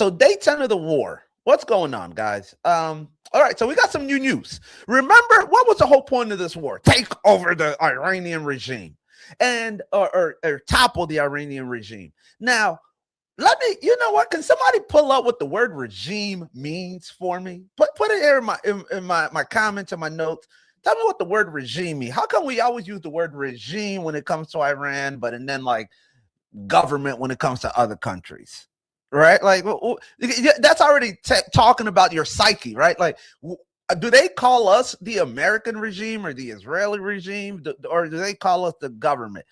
So day 10 of the war. What's going on, guys? All right, so we got some new news. Remember, what was the whole point of this war? Take over the Iranian regime and or topple the Iranian regime. Now, let me, you know what? Can somebody pull up what the word regime means for me? Put it here in my comments and my notes. Tell me what the word regime means. How come we always use the word regime when it comes to Iran, but and then like government when it comes to other countries? Right? Like that's already talking about your psyche, right? Like do they call us the American regime or the Israeli regime, or do they call us the government?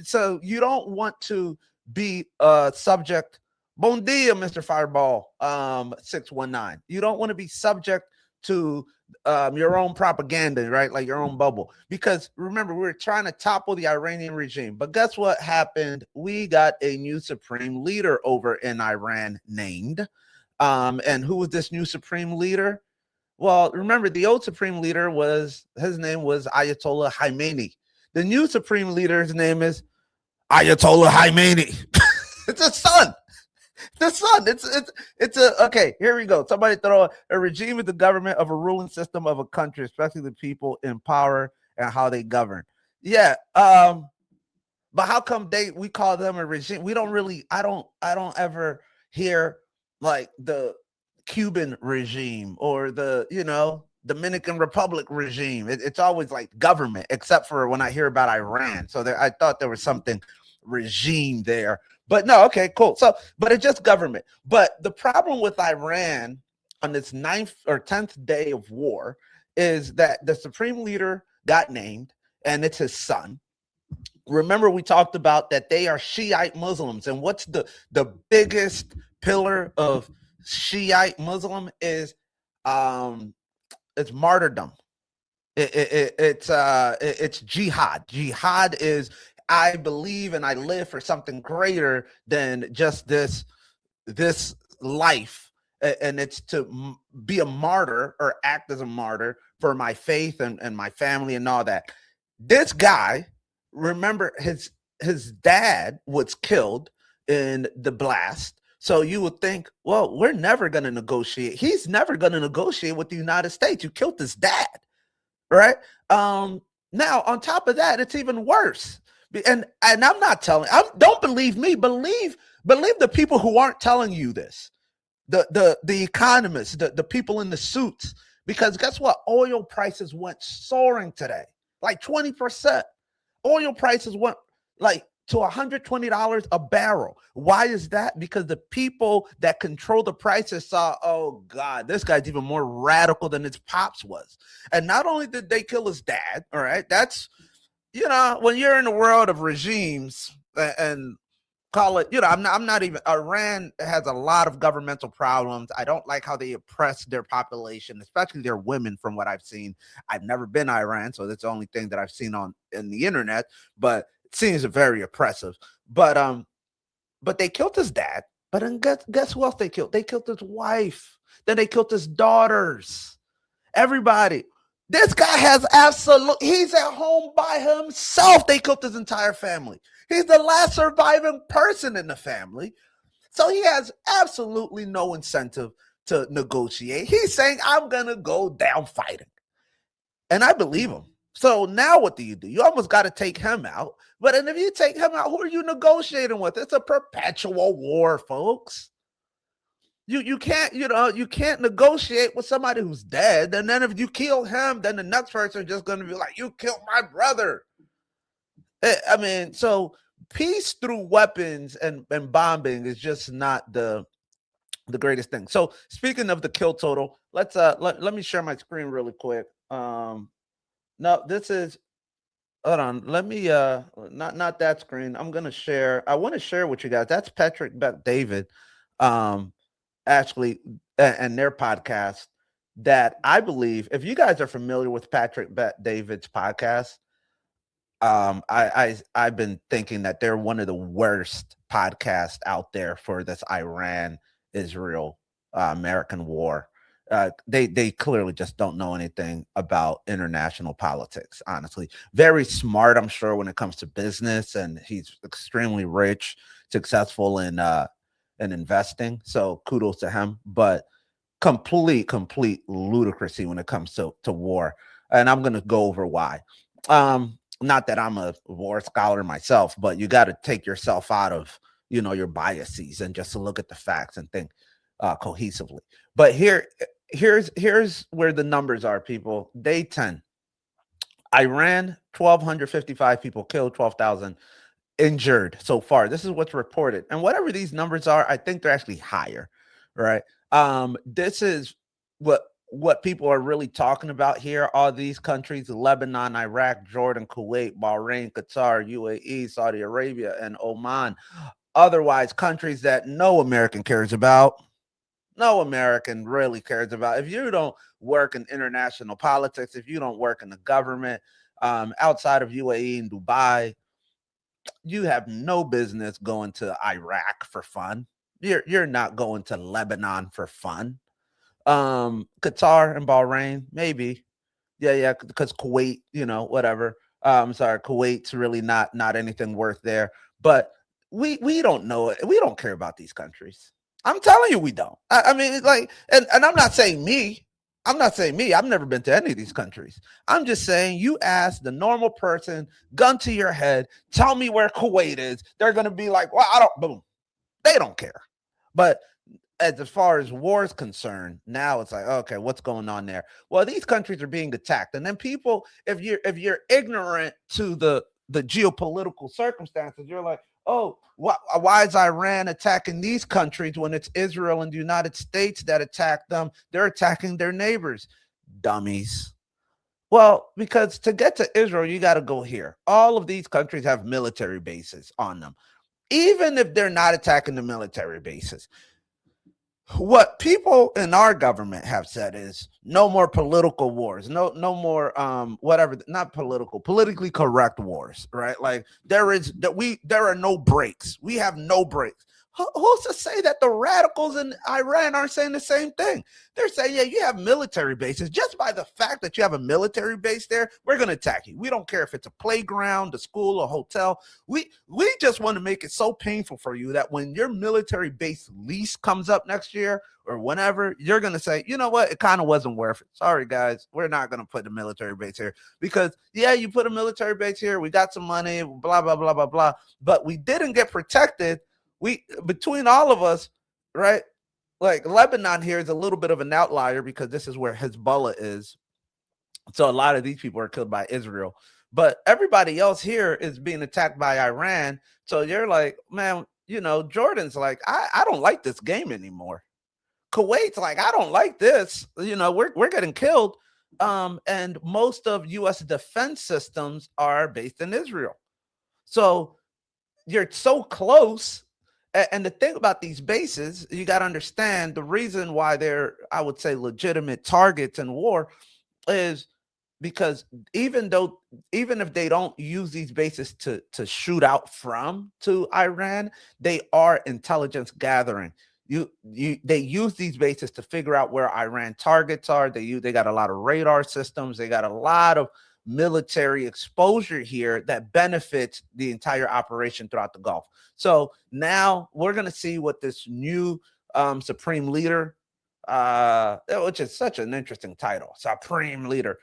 So you don't want to be subject. Bon dia, Mr. Fireball 619. You don't want to be subject to your own propaganda, right? Like your own bubble. Because remember, we were trying to topple the Iranian regime. But guess what happened? We got a new supreme leader over in Iran named. And who was this new supreme leader? Well, remember, the old supreme leader his name was Ayatollah Khamenei. The new supreme leader's name is Ayatollah Khamenei. It's a son. The son. It's a okay. Here we go. Somebody throw a regime is the government of a ruling system of a country, especially the people in power and how they govern. Yeah. But how come we call them a regime? We don't really. I don't ever hear like the Cuban regime or the Dominican Republic regime. It's always like government, except for when I hear about Iran. So I thought there was something regime there, but no. Okay, cool. So, but it's just government. But the problem with Iran on this 9th or 10th day of war is that the supreme leader got named, and it's his son. Remember, we talked about that they are Shiite Muslims, and what's the biggest pillar of Shiite Muslim is it's martyrdom. It's jihad. Jihad is I believe and I live for something greater than just this life, and it's to be a martyr or act as a martyr for my faith and my family and all that. This guy, remember, his dad was killed in the blast. So you would think, well, we're never going to negotiate. He's never going to negotiate with the United States. You killed his dad, right? Now, on top of that, it's even worse. And I'm not telling. Don't believe me. Believe the people who aren't telling you this. The economists, the people in the suits. Because guess what? Oil prices went soaring today, like 20%. Oil prices went like to $120 a barrel. Why is that? Because the people that control the prices saw, oh God, this guy's even more radical than his pops was. And not only did they kill his dad, all right, that's, when you're in the world of regimes and call it, I'm not even, Iran has a lot of governmental problems. I don't like how they oppress their population, especially their women, from what I've seen. I've never been to Iran, so that's the only thing that I've seen in the internet, but it seems very oppressive. But they killed his dad. But then guess who else they killed? They killed his wife. Then they killed his daughters. Everybody. This guy has he's at home by himself. They killed his entire family. He's the last surviving person in the family. So he has absolutely no incentive to negotiate. He's saying, I'm going to go down fighting. And I believe him. So now what do? You almost got to take him out. But and if you take him out, who are you negotiating with? It's a perpetual war, folks. You can't, you can't negotiate with somebody who's dead. And then if you kill him, then the next person is just going to be like, you killed my brother. I mean, so peace through weapons and bombing is just not the greatest thing. So speaking of the kill total, let's let me share my screen really quick. No, this is, hold on. Let me not that screen. I'm gonna share. I want to share with you guys. That's Patrick Bet David, actually, and their podcast. That I believe, if you guys are familiar with Patrick Bet David's podcast, I've been thinking that they're one of the worst podcasts out there for this Iran-Israel American war. They clearly just don't know anything about international politics, honestly. Very smart, I'm sure, when it comes to business, and he's extremely rich, successful in and investing. So kudos to him. But complete ludicrousy when it comes to war. And I'm gonna go over why. Not that I'm a war scholar myself, but you got to take yourself out of your biases and just to look at the facts and think cohesively. But here's where the numbers are, people. Day 10, Iran, 1,255 people killed, 12,000 injured so far. This is what's reported. And whatever these numbers are, I think they're actually higher, right? This is what people are really talking about here. All these countries: Lebanon, Iraq, Jordan, Kuwait, Bahrain, Qatar, UAE, Saudi Arabia, and Oman. Otherwise, countries that no American cares about. No American really cares about. If you don't work in international politics, if you don't work in the government, outside of UAE and Dubai, you have no business going to Iraq for fun. You're not going to Lebanon for fun. Qatar and Bahrain, maybe. Yeah, because Kuwait, whatever. Sorry, Kuwait's really not anything worth there. But we don't know it. We don't care about these countries. I'm telling you, we don't. I mean, like, and I'm not saying me. I'm not saying me. I've never been to any of these countries. I'm just saying you ask the normal person, gun to your head, tell me where Kuwait is. They're gonna be like, well, I don't. Boom. They don't care. But as far as war is concerned, now it's like, okay, what's going on there? Well, these countries are being attacked, and then people, if you're ignorant to the geopolitical circumstances, you're like, oh, why is Iran attacking these countries when it's Israel and the United States that attack them? They're attacking their neighbors, dummies. Well, because to get to Israel, you got to go here. All of these countries have military bases on them, even if they're not attacking the military bases. What people in our government have said is no more political wars, no more whatever, not politically correct wars, right? Like there are no breaks. We have no breaks. Who's to say that the radicals in Iran aren't saying the same thing? They're saying, yeah, you have military bases. Just by the fact that you have a military base there, we're going to attack you. We don't care if it's a playground, a school, a hotel. We just want to make it so painful for you that when your military base lease comes up next year or whenever, you're going to say, you know what, it kind of wasn't worth it. Sorry, guys, we're not going to put the military base here because, yeah, you put a military base here. We got some money, blah, blah, blah, blah, blah. But we didn't get protected. We, between all of us, right? Like Lebanon here is a little bit of an outlier because this is where Hezbollah is. So a lot of these people are killed by Israel. But everybody else here is being attacked by Iran. So you're like, man, Jordan's like, I don't like this game anymore. Kuwait's like, I don't like this. We're getting killed. And most of US defense systems are based in Israel. So you're so close. And the thing about these bases, you got to understand the reason why they're, I would say, legitimate targets in war is because even if they don't use these bases to shoot out from to Iran, they are intelligence gathering. They use these bases to figure out where Iran targets are. They got a lot of radar systems. They got a lot of military exposure here that benefits the entire operation throughout the Gulf. So now we're going to see what this new supreme leader, which is such an interesting title, supreme leader.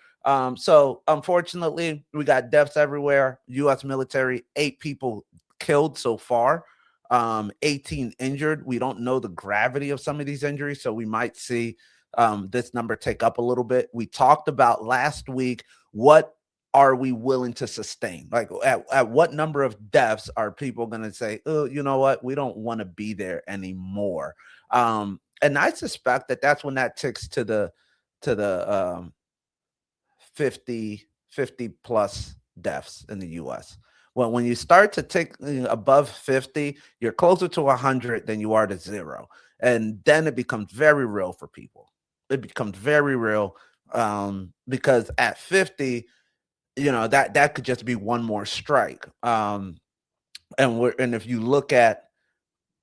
So unfortunately, we got deaths everywhere. U.S. military, 8 people killed so far, 18 injured. We don't know the gravity of some of these injuries, so we might see this number take up a little bit. We talked about last week, what are we willing to sustain? Like at what number of deaths are people going to say, oh, you know what? We don't want to be there anymore. And I suspect that that's when that ticks to the 50 plus deaths in the US. Well, when you start to tick above 50, you're closer to 100 than you are to 0. And then it becomes very real for people. It becomes very real because at 50, that could just be one more strike. And if you look at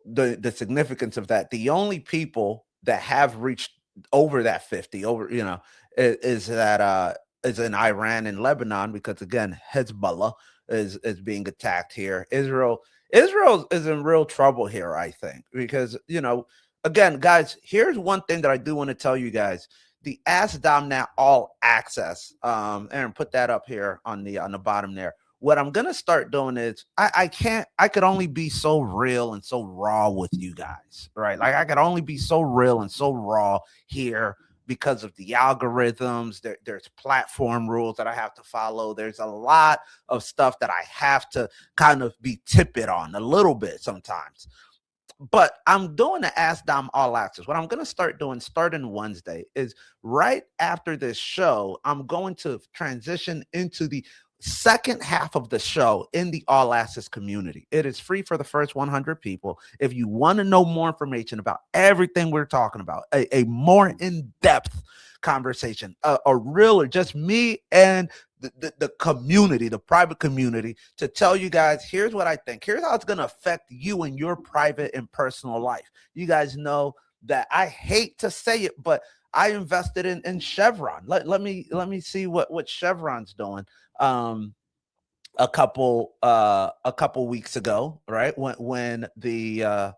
the significance of that, the only people that have reached over that 50 is in Iran and Lebanon, because again, Hezbollah is being attacked here. Israel Israel is in real trouble here, I think, because, again, guys, here's one thing that I do want to tell you guys. The Ask Dom Now All Access, Aaron, put that up here on the bottom there. What I'm gonna start doing is I could only be so real and so raw with you guys, right? Like I could only be so real and so raw here because of the algorithms. There's platform rules that I have to follow. There's a lot of stuff that I have to kind of be tippet on a little bit sometimes. But I'm doing the Ask Dom All Access. What I'm going to start doing starting Wednesday is right after this show, I'm going to transition into the second half of the show in the All Access community. It is free for the first 100 people. If you want to know more information about everything we're talking about, a more in-depth conversation, a realer, just me and the community, the private community, to tell you guys, here's what I think. Here's how it's going to affect you in your private and personal life. You guys know that I hate to say it, but I invested in Chevron. Let me see what Chevron's doing. A couple weeks ago, right? When the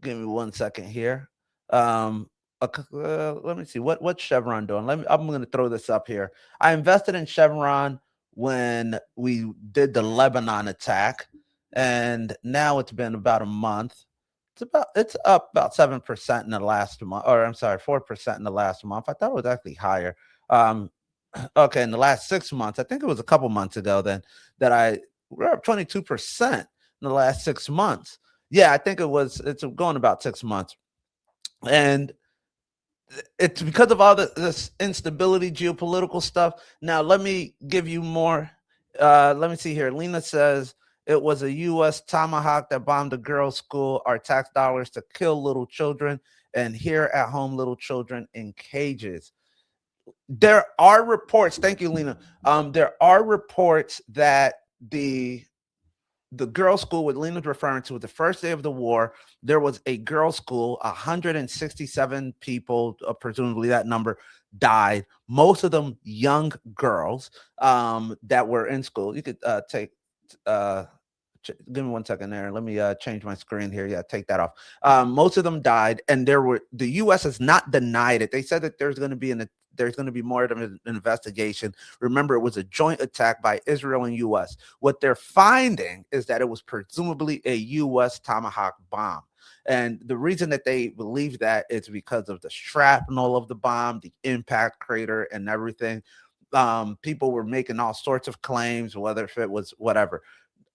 give me 1 second here. Let me see what's Chevron doing. I'm going to throw this up here. I invested in Chevron when we did the Lebanon attack, and now it's been about a month. It's up about 7% in the last month, or I'm sorry, 4% in the last month. I thought it was actually higher. Okay, in the last 6 months, I think it was a couple months ago then that we're up 22% in the last 6 months. Yeah, I think it's going about 6 months. And it's because of all this instability, geopolitical stuff. Now, let me give you more. Let me see here. Lena says it was a U.S. Tomahawk that bombed a girls' school. Our tax dollars to kill little children, and here at home, little children in cages. There are reports. Thank you, Lena. There are reports that the girls' school, what Lena's referring to, the first day of the war, there was a girls' school, 167 people, presumably that number, died. Most of them young girls that were in school. You could give me 1 second there. Let me change my screen here. Yeah, take that off. Most of them died, and the U.S. has not denied it. They said that there's going to be more of an investigation. Remember, it was a joint attack by Israel and U.S. What they're finding is that it was presumably a U.S. Tomahawk bomb. And the reason that they believe that is because of the shrapnel of the bomb, the impact crater, and everything. People were making all sorts of claims, whether if it was whatever.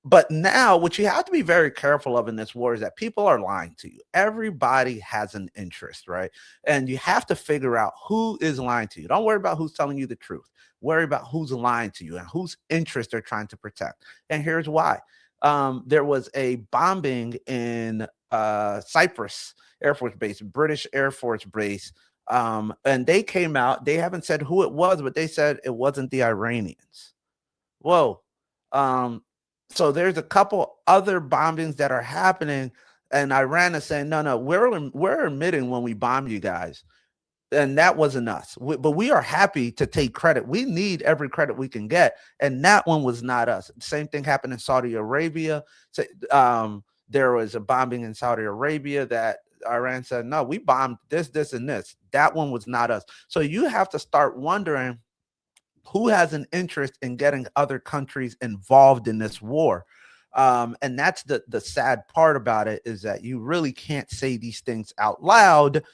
But now, what you have to be very careful of in this war is that people are lying to you. Everybody has an interest, right? And you have to figure out who is lying to you. Don't worry about who's telling you the truth. Worry about who's lying to you and whose interest they're trying to protect. And here's why. There was a bombing in Cyprus Air Force Base, British Air Force Base. And they came out. They haven't said who it was, but they said it wasn't the Iranians. Whoa. So there's a couple other bombings that are happening, and Iran is saying, no, we're admitting when we bomb you guys, and that wasn't us. But we are happy to take credit. We need every credit we can get, and that one was not us. Same thing happened in Saudi Arabia. So, there was a bombing in Saudi Arabia that Iran said, no, we bombed this, and this. That one was not us. So you have to start wondering who has an interest in getting other countries involved in this war. And that's the sad part about it, is that you really can't say these things out loud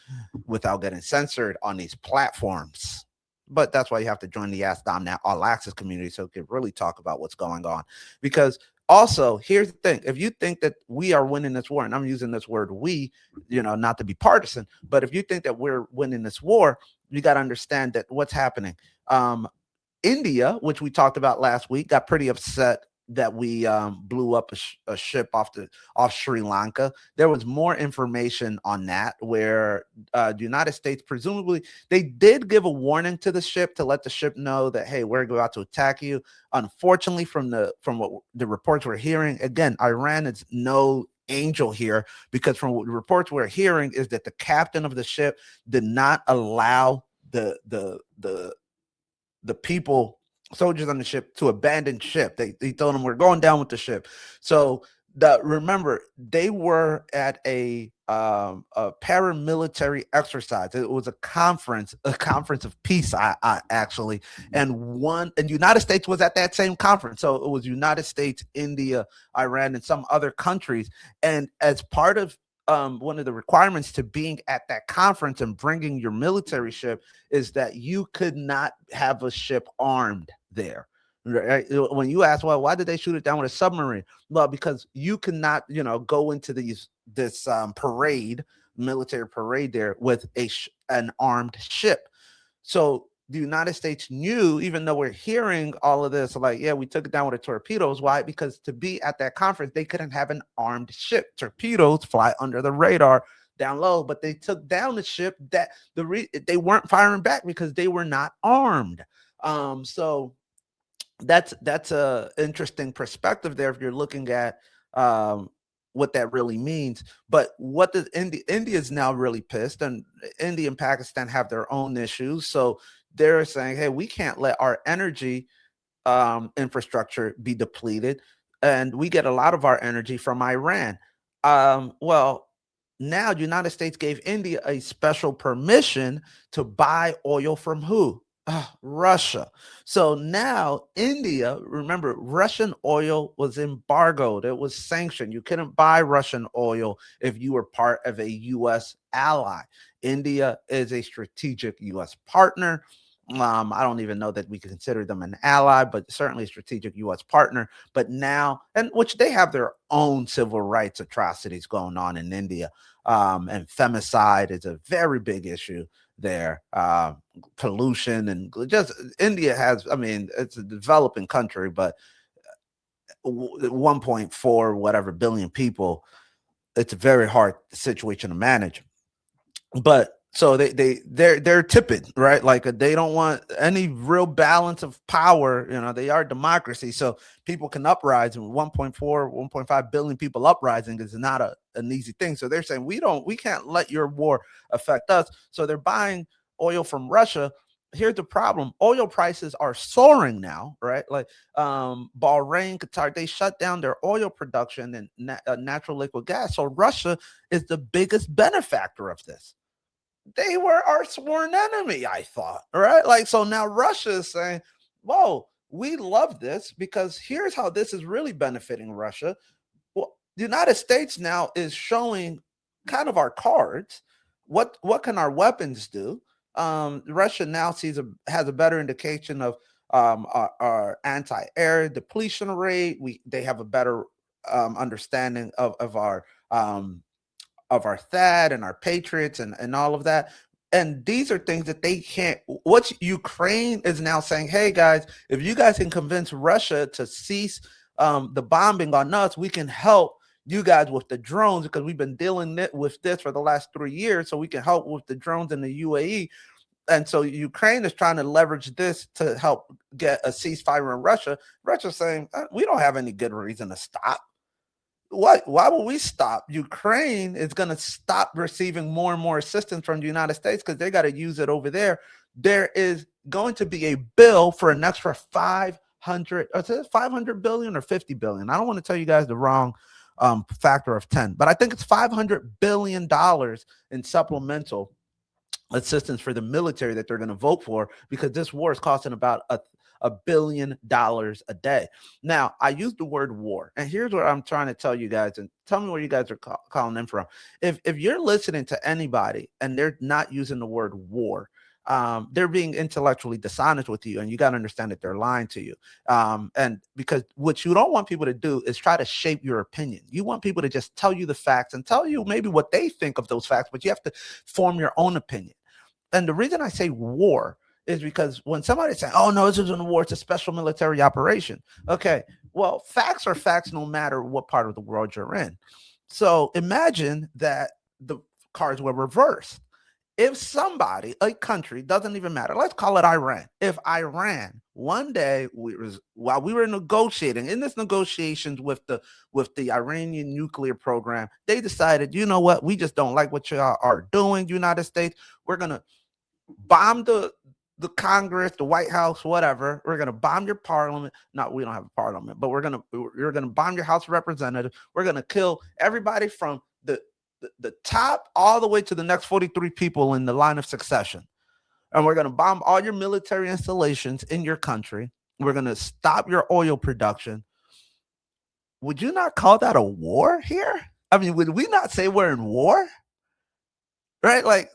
without getting censored on these platforms. But that's why you have to join the Ask Dom Now All Access community, so we can really talk about what's going on. Because also, here's the thing. If you think that we are winning this war, and I'm using this word we, not to be partisan, but if you think that we're winning this war, you got to understand that what's happening. India, which we talked about last week, got pretty upset that we blew up a ship off Sri Lanka. There was more information on that, where the United States, presumably, they did give a warning to the ship to let the ship know that, hey, we're about to attack you. Unfortunately, from what the reports we're hearing, again, Iran is no angel here, because from what the reports we're hearing is that the captain of the ship did not allow the people, soldiers on the ship, to abandon ship. They told them, we're going down with the ship. So remember, they were at a paramilitary exercise. It was a conference of peace, I actually, and United States was at that same conference. So it was United States, India, Iran, and some other countries. And as part of one of the requirements to being at that conference and bringing your military ship is that you could not have a ship armed there. Right? When you ask, well, why did they shoot it down with a submarine? Well, because you cannot, go into this parade, military parade there with an armed ship. So the United States knew, even though we're hearing all of this, like, yeah, we took it down with the torpedoes. Why? Because to be at that conference, they couldn't have an armed ship. Torpedoes fly under the radar down low, but they took down the ship that they weren't firing back because they were not armed. So that's a interesting perspective there if you're looking at um, what that really means. But what does India is now really pissed, and India and Pakistan have their own issues. So they're saying, hey, we can't let our energy infrastructure be depleted, and we get a lot of our energy from Iran. Well, now the United States gave India a special permission to buy oil from who? Russia. So now India, remember, Russian oil was embargoed. It was sanctioned. You couldn't buy Russian oil if you were part of a U.S. ally. India is a strategic U.S. partner. I don't even know that we can consider them an ally, but certainly a strategic U.S. partner. But now, and which they have their own civil rights atrocities going on in India. And femicide is a very big issue there. Pollution and just India has, I mean, it's a developing country, but 1.4 whatever billion people, it's a very hard situation to manage. But so they're tipping, right? Like they don't want any real balance of power. They are democracy, so people can uprise, and 1.4, 1.5 billion people uprising is not an easy thing. So they're saying we can't let your war affect us. So they're buying oil from Russia. Here's the problem: oil prices are soaring now, right? Like Bahrain, Qatar, they shut down their oil production and natural liquid gas. So Russia is the biggest benefactor of this. They were our sworn enemy, I thought. All right. Like, so now Russia is saying, whoa, we love this because here's how this is really benefiting Russia. Well, the United States now is showing kind of our cards. What can our weapons do? Russia now has a better indication of our anti-air depletion rate. They have a better understanding of our THAAD and our Patriots and all of that. And these are things that they can't. What Ukraine is now saying, hey guys, if you guys can convince Russia to cease the bombing on us, we can help you guys with the drones because we've been dealing with this for the last 3 years. So we can help with the drones in the UAE. And so Ukraine is trying to leverage this to help get a ceasefire in Russia. Russia's saying, we don't have any good reason to stop. Why will we stop? Ukraine is going to stop receiving more and more assistance from the United States because they got to use it over there. There is going to be a bill for an extra 500 billion or 50 billion. I don't want to tell you guys the wrong factor of 10, but I think it's $500 billion in supplemental assistance for the military that they're going to vote for because this war is costing about $1 billion a day. Now, I use the word war, and here's what I'm trying to tell you guys, and tell me where you guys are calling in from. If you're listening to anybody and they're not using the word war, they're being intellectually dishonest with you, and you got to understand that they're lying to you. And because what you don't want people to do is try to shape your opinion. You want people to just tell you the facts and tell you maybe what they think of those facts, but you have to form your own opinion. And the reason I say war is because when somebody says, oh, no, this isn't a war, it's a special military operation. Okay, well, facts are facts no matter what part of the world you're in. So imagine that the cards were reversed. If somebody, a country, doesn't even matter, let's call it Iran. If Iran one day, while we were negotiating, in this negotiations with the Iranian nuclear program, they decided, you know what, we just don't like what y'all are doing, United States. We're going to bomb the the Congress, the White House, whatever. We're gonna bomb your parliament. No, we don't have a parliament, but we're gonna bomb your House of Representatives. We're gonna kill everybody from the top all the way to the next 43 people in the line of succession. And we're gonna bomb all your military installations in your country. We're gonna stop your oil production. Would you not call that a war here? I mean, would we not say we're in war? Right? Like,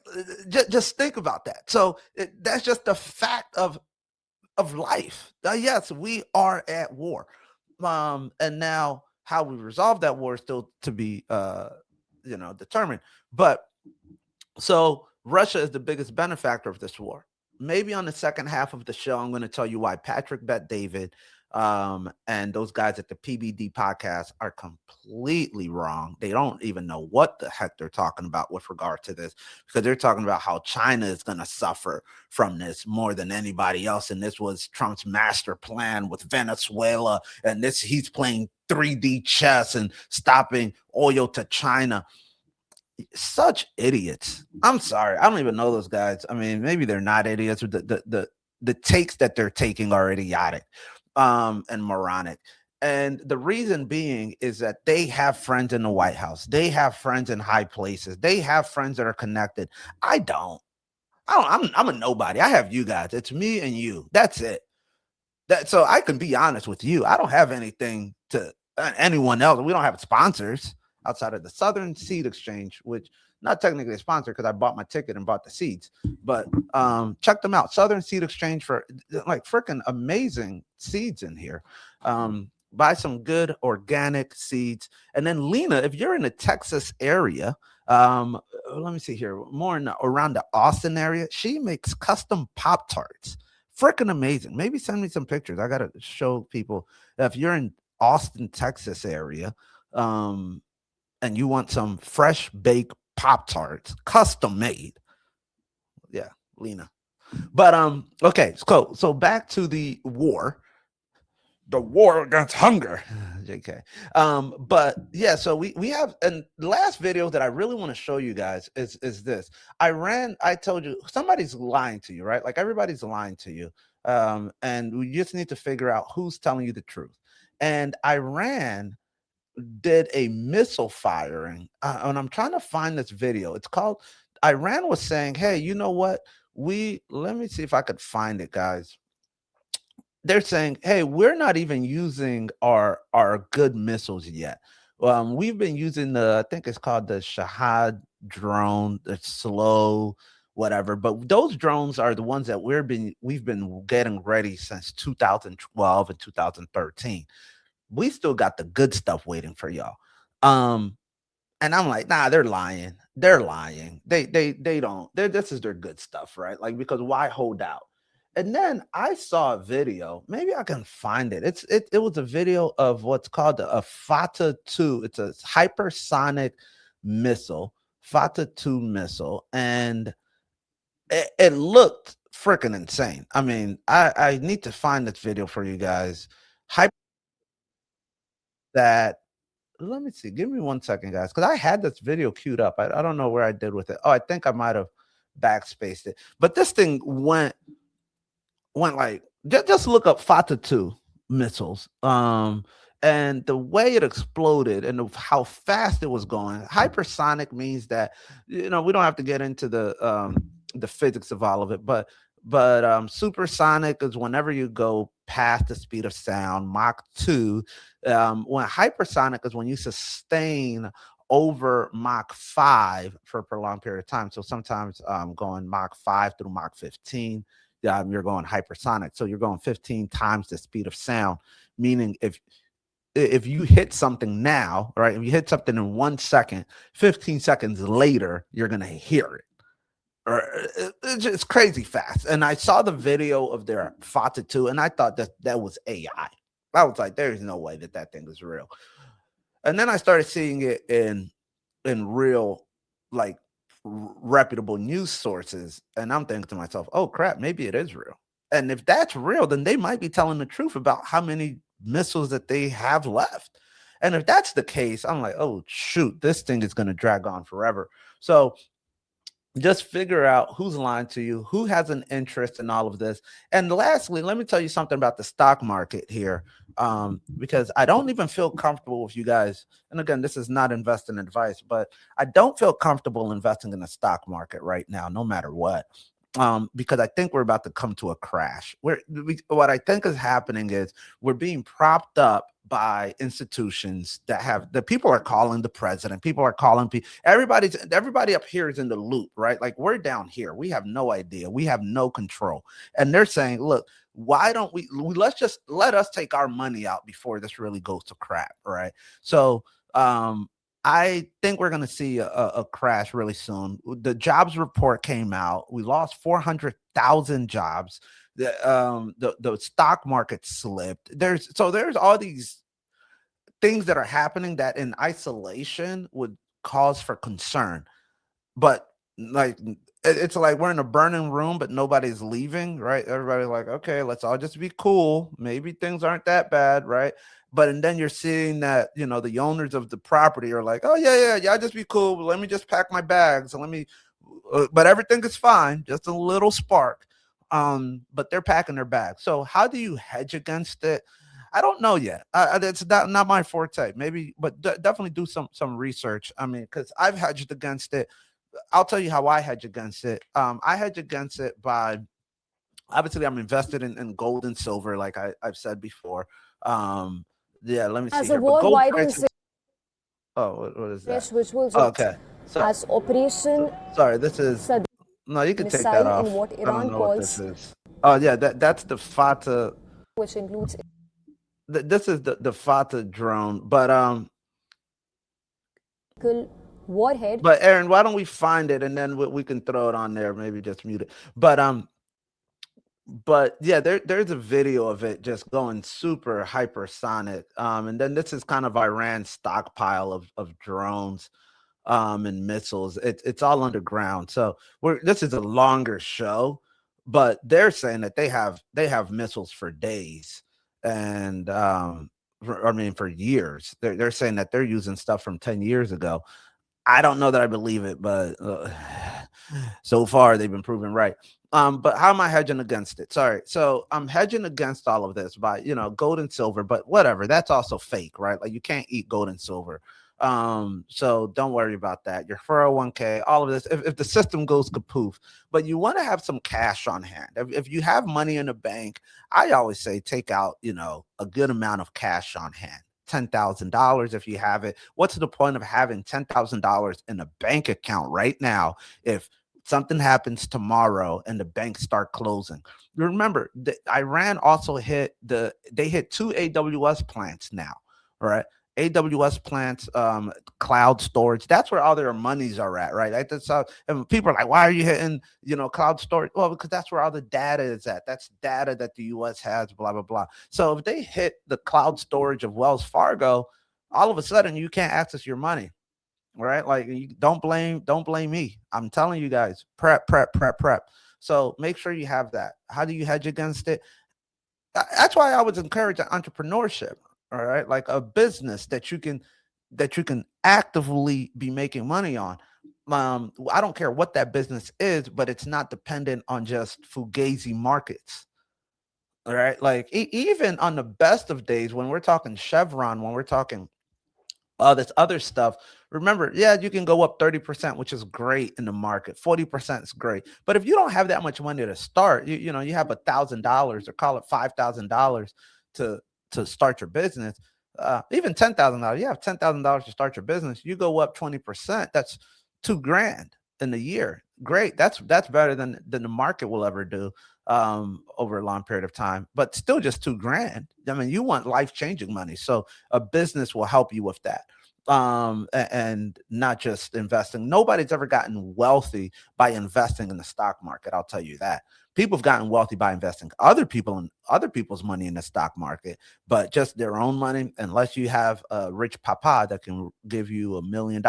just think about that. So that's just the fact of life. Yes, we are at war. And now how we resolve that war is still to be determined. But so Russia is the biggest benefactor of this war. Maybe on the second half of the show, I'm going to tell you why Patrick Bet David and those guys at the PBD podcast are completely wrong. They don't even know what the heck they're talking about with regard to this, because they're talking about how China is going to suffer from this more than anybody else. And this was Trump's master plan with Venezuela. And he's playing 3D chess and stopping oil to China. Such idiots. I'm sorry. I don't even know those guys. I mean, maybe they're not idiots. The takes that they're taking are idiotic and moronic. And the reason being is that they have friends in the White House. They have friends in high places. They have friends that are connected. I don't. I'm a nobody. I have you guys. It's me and you. That's it. So I can be honest with you. I don't have anything to anyone else. We don't have sponsors outside of the Southern Seed Exchange, which not technically a sponsor because I bought my ticket and bought the seeds, but check them out. Southern Seed Exchange for like freaking amazing seeds in here. Buy some good organic seeds. And then Lena, if you're in the Texas area, let me see here, more around the Austin area, she makes custom Pop-Tarts. Freaking amazing. Maybe send me some pictures. I got to show people if you're in Austin, Texas area, and you want some fresh baked Pop-Tarts, custom made. Yeah, Lena. But okay, so back to the war against hunger. JK. But yeah, so we have, and the last video that I really want to show you guys is this. I told you somebody's lying to you, right? Like everybody's lying to you. And we just need to figure out who's telling you the truth. And Iran did a missile firing, and I'm trying to find this video. It's called, Iran was saying, hey, you know what? Let me see if I could find it, guys. They're saying, hey, we're not even using our good missiles yet. We've been using I think it's called the Shahad drone, the slow, whatever. But those drones are the ones that we've been getting ready since 2012 and 2013. We still got the good stuff waiting for y'all. And I'm like, nah, they're lying. They're lying. They don't. This is their good stuff, right? Like, because why hold out? And then I saw a video. Maybe I can find it. It was a video of what's called a Fata 2. It's a hypersonic missile, Fata 2 missile, and it looked freaking insane. I mean, I need to find this video for you guys. That Let me see. Give me 1 second, guys, because I had this video queued up. I don't know where I did with it. Oh, I think I might have backspaced it. But this thing went like, just look up Fata 2 missiles. And the way it exploded and how fast it was going. Hypersonic means that, we don't have to get into the physics of all of it, but supersonic is whenever you go past the speed of sound. Mach 2. When hypersonic is when you sustain over Mach 5 for a prolonged period of time. So sometimes going Mach 5 through Mach 15, you're going hypersonic. So you're going 15 times the speed of sound, meaning if you hit something now, right, if you hit something in 1 second, 15 seconds later, you're going to hear it. It's crazy fast. And I saw the video of their Fata 2, and I thought that was AI. I was like, there's no way that thing is real. And then I started seeing it in real, like, reputable news sources, and I'm thinking to myself, oh crap, maybe it is real. And if that's real, then they might be telling the truth about how many missiles that they have left. And if that's the case, I'm like, oh shoot, this thing is going to drag on forever. So just figure out who's lying to you, who has an interest in all of this. And lastly, let me tell you something about the stock market here, because I don't even feel comfortable with you guys. And again, this is not investing advice, but I don't feel comfortable investing in the stock market right now, no matter what. Because I think we're about to come to a crash. What I think is happening is we're being propped up by institutions that have the people are calling the president, people are calling people, everybody up here is in the loop, right? Like we're down here, we have no idea, we have no control, and they're saying, look, why don't let's just let us take our money out before this really goes to crap, right? So I think we're going to see a crash really soon. The jobs report came out. We lost 400,000 jobs. The stock market slipped. There's all these things that are happening that in isolation would cause for concern. But like it's like we're in a burning room, but nobody's leaving, right? Everybody's like, okay, let's all just be cool. Maybe things aren't that bad, right? But and then you're seeing that the owners of the property are like, oh yeah, just be cool. Let me just pack my bags and let me. But everything is fine, just a little spark. But they're packing their bags. So how do you hedge against it? I don't know yet. It's not my forte. Maybe, but definitely do some research. I mean, because I've hedged against it. I'll tell you how I hedge against it. I hedge against it by obviously I'm invested in gold and silver, like I've said before. Um, yeah, let me see As a here. But war, gold why don't prices. Oh, what is that? visuals Oh, of okay. So as Operation sorry, this is Saddam no. You can take that missile in off. what I don't Iran know what this calls, is. Oh yeah, that's the Fata. which includes This is the Fata drone, but warhead. but Aaron, why don't we find it and then we can throw it on there? Maybe just mute it. But yeah, there's a video of it just going super hypersonic. And then this is kind of Iran's stockpile of drones and missiles. It's all underground. So this is a longer show, but they're saying that they have missiles for days and I mean for years. They're saying that they're using stuff from 10 years ago. I don't know that I believe it, but so far they've been proven right. But how am I hedging against it? Sorry. So I'm hedging against all of this by, gold and silver, but whatever. That's also fake, right? Like you can't eat gold and silver. So don't worry about that. Your 401k, all of this, if the system goes kapoof, but you want to have some cash on hand. If you have money in the bank, I always say take out, a good amount of cash on hand. $10,000 if you have it. What's the point of having $10,000 in a bank account right now if something happens tomorrow and the banks start closing? Remember, Iran also they hit two AWS plants now, all right? AWS plants, cloud storage. That's where all their monies are at, right? And people are like, why are you hitting, cloud storage? Well, because that's where all the data is at. That's data that the US has, blah, blah, blah. So if they hit the cloud storage of Wells Fargo, all of a sudden you can't access your money. Right? Like don't blame me. I'm telling you guys, prep, prep, prep, prep. So make sure you have that. How do you hedge against it? That's why I would encourage entrepreneurship. All right, like a business that you can actively be making money on. I don't care what that business is, but it's not dependent on just fugazi markets. All right, like even on the best of days, when we're talking Chevron, when we're talking all this other stuff. Remember, yeah, you can go up 30%, which is great in the market. 40% is great. But if you don't have that much money to start, you have $1,000 or call it $5,000 to to start your business. Even $10,000. You have $10,000 to start your business. You go up 20%. That's 2 grand in a year. Great. That's better than the market will ever do over a long period of time. But still, just 2 grand. I mean, you want life changing money, so a business will help you with that. And not just investing. Nobody's ever gotten wealthy by investing in the stock market. I'll tell you that. People have gotten wealthy by investing other people's money in the stock market, but just their own money. Unless you have a rich papa that can give you $1 million,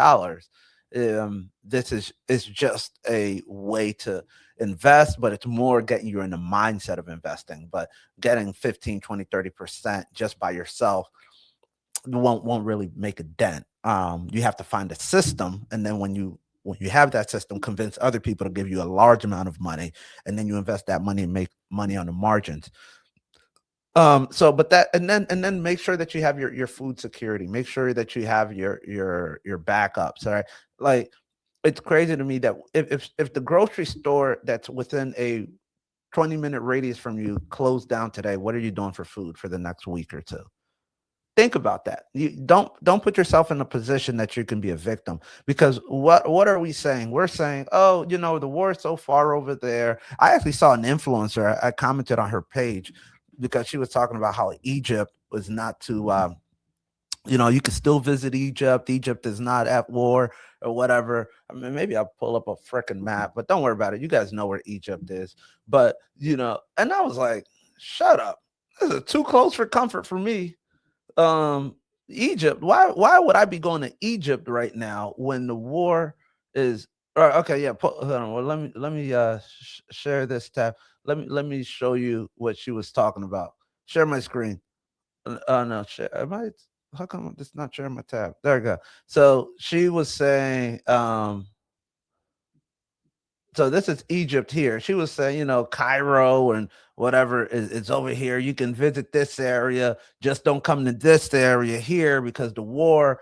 this is just a way to invest, but it's more getting you in the mindset of investing. But getting 15, 20, 30% just by yourself won't really make a dent. You have to find a system, and then when you When you have that system, convince other people to give you a large amount of money, and then you invest that money and make money on the margins. So but that, and then make sure that you have your food security. Make sure that you have your backups. All right. Like, it's crazy to me that if the grocery store that's within a 20-minute radius from you closed down today, what are you doing for food for the next week or two? Think about that. You don't put yourself in a position that you can be a victim, because what are we saying? We're saying, oh, the war is so far over there. I actually saw an influencer. I commented on her page because she was talking about how Egypt was not to you can still visit Egypt. Egypt is not at war or whatever. I mean, maybe I'll pull up a freaking map, but don't worry about it. You guys know where Egypt is. But, and I was like, shut up. This is too close for comfort for me. um Egypt. Why would I be going to Egypt right now when the war is okay, yeah, hold on. Well, let me share this tab. Let me show you what she was talking about. Share my screen. No, share. Am I How come it's not sharing my tab? There we go. So she was saying, so this is Egypt here. She was saying, Cairo and whatever is over here. You can visit this area. Just don't come to this area here because the war.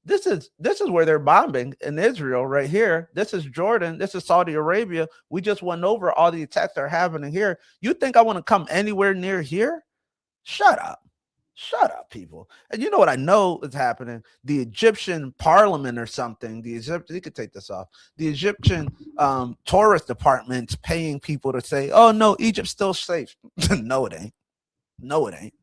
This is where they're bombing in Israel right here. This is Jordan. This is Saudi Arabia. We just went over all the attacks that are happening here. You think I want to come anywhere near here? Shut up. Shut up, people. And you know what I know is happening? The Egyptian parliament or something, you could take this off. The Egyptian tourist department's paying people to say, oh, no, Egypt's still safe. No, it ain't. No, it ain't.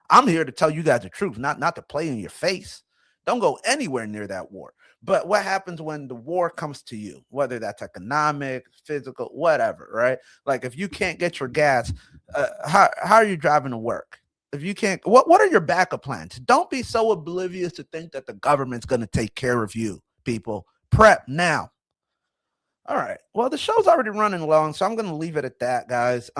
I'm here to tell you guys the truth, not to play in your face. Don't go anywhere near that war. But what happens when the war comes to you, whether that's economic, physical, whatever, right? Like, if you can't get your gas, how are you driving to work? If you can't, what are your backup plans? Don't be so oblivious to think that the government's going to take care of you, people. Prep now. All right. Well, the show's already running long, so I'm going to leave it at that, guys.